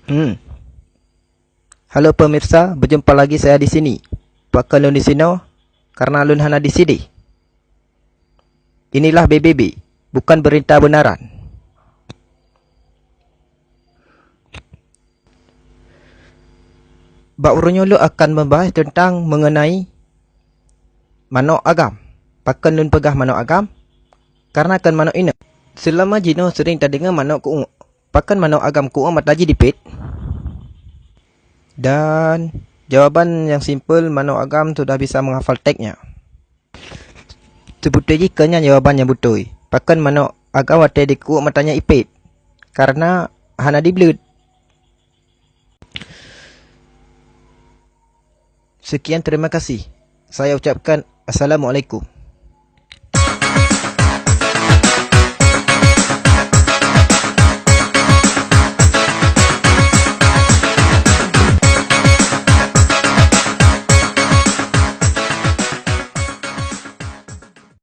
Hmm. Halo pemirsa, berjumpa lagi saya di sini. Pakai lun di sini karena lun hana di sini. Inilah BBB, bukan berita benaran. Baurunyo lu akan membahas tentang mengenai manok agam. Pakai lun pegah manok agam karena akan manok ini. Selama jino sering tak dengar manok kuung. Pakai manok agam kuung mataji dipit. Dan jawaban yang simple, manok agam sudah bisa menghafal tagnya. Sebutnya jikanya jawabannya betul. Pakan manok agam wate diku matanya ipit. Karena hana diblut. Sekian, terima kasih. Saya ucapkan Assalamualaikum.